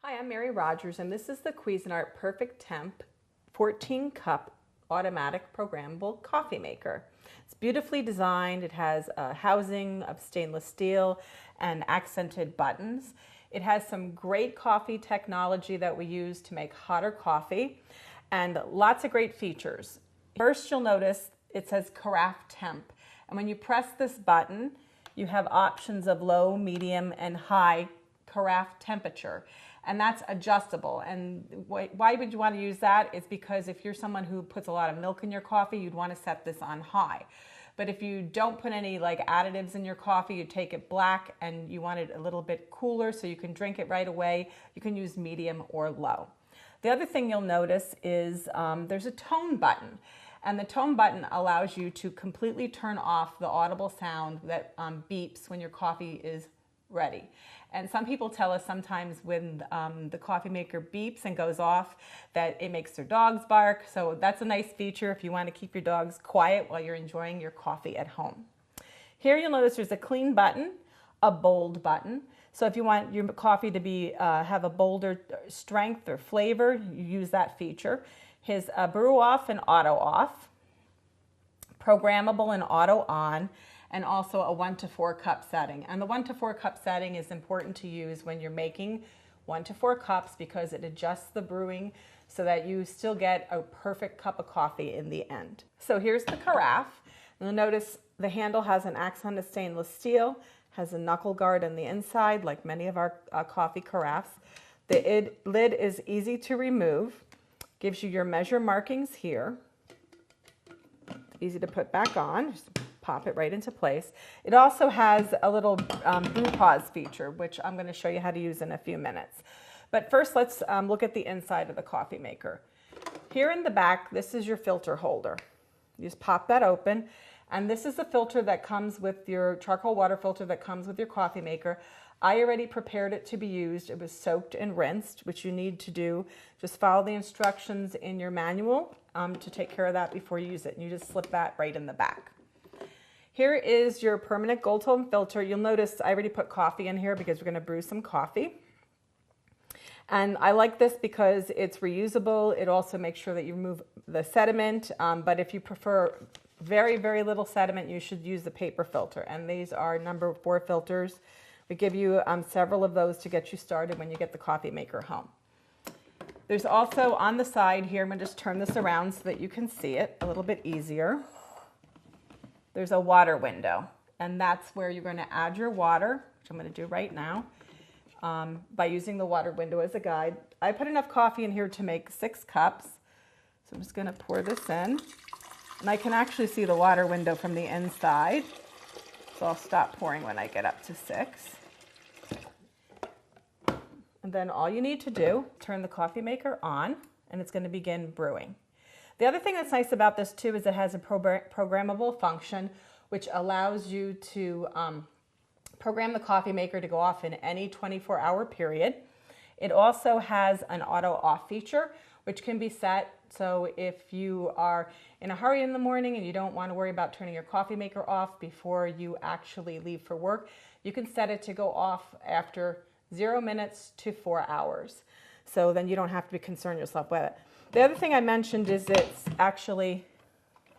Hi, I'm Mary Rogers, and this is the Cuisinart PerfecTemp 14-cup automatic programmable coffee maker. It's beautifully designed. It has a housing of stainless steel and accented buttons. It has some great coffee technology that we use to make hotter coffee and lots of great features. First, you'll notice it says PerfecTemp, and when you press this button, you have options of low, medium, and high carafe temperature. And that's adjustable. And why would you want to use that? It's because if you're someone who puts a lot of milk in your coffee, you'd want to set this on high. But if you don't put any additives in your coffee, you take it black and you want it a little bit cooler so you can drink it right away, you can use medium or low. The other thing you'll notice is there's a tone button. And the tone button allows you to completely turn off the audible sound that beeps when your coffee is ready. And some people tell us sometimes when the coffee maker beeps and goes off that it makes their dogs bark. So that's a nice feature if you want to keep your dogs quiet while you're enjoying your coffee at home. Here you'll notice there's a clean button, a bold button. So if you want your coffee to be have a bolder strength or flavor, you use that feature. His brew off and auto off, programmable and auto on, and also a 1 to 4 cup setting. And the 1 to 4 cup setting is important to use when you're making 1 to 4 cups because it adjusts the brewing so that you still get a perfect cup of coffee in the end. So here's the carafe. You'll notice the handle has an accent of stainless steel, has a knuckle guard on the inside like many of our coffee carafes. The lid is easy to remove, gives you your measure markings here. Easy to put back on. Just pop it right into place. It also has a little brew pause feature, which I'm going to show you how to use in a few minutes. But first, let's look at the inside of the coffee maker. Here in the back, this is your filter holder. You just pop that open, and this is the filter that comes with your charcoal water filter that comes with your coffee maker. I already prepared it to be used. It was soaked and rinsed, which you need to do. Just follow the instructions in your manual to take care of that before you use it. And you just slip that right in the back. Here is your permanent gold tone filter. You'll notice I already put coffee in here because we're going to brew some coffee. And I like this because it's reusable. It also makes sure that you remove the sediment. But if you prefer very, very little sediment, you should use the paper filter. And these are number 4 filters. We give you several of those to get you started when you get the coffee maker home. There's also on the side here, I'm going to just turn this around so that you can see it a little bit easier. There's a water window, and that's where you're going to add your water, which I'm going to do right now, by using the water window as a guide. I put enough coffee in here to make 6 cups, so I'm just going to pour this in. And I can actually see the water window from the inside, so I'll stop pouring when I get up to 6. And then all you need to do, turn the coffee maker on, and it's going to begin brewing. The other thing that's nice about this too is it has a programmable function which allows you to program the coffee maker to go off in any 24-hour period. It also has an auto off feature which can be set so if you are in a hurry in the morning and you don't want to worry about turning your coffee maker off before you actually leave for work, you can set it to go off after 0 minutes to 4 hours. So then you don't have to concern yourself with it. The other thing I mentioned is it's actually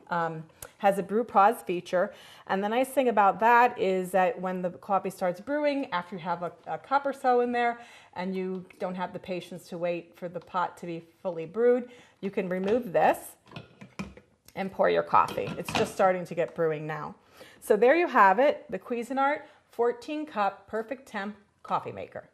has a brew pause feature. And the nice thing about that is that when the coffee starts brewing, after you have a cup or so in there and you don't have the patience to wait for the pot to be fully brewed, you can remove this and pour your coffee. It's just starting to get brewing now. So there you have it, the Cuisinart 14-cup PerfecTemp coffee maker.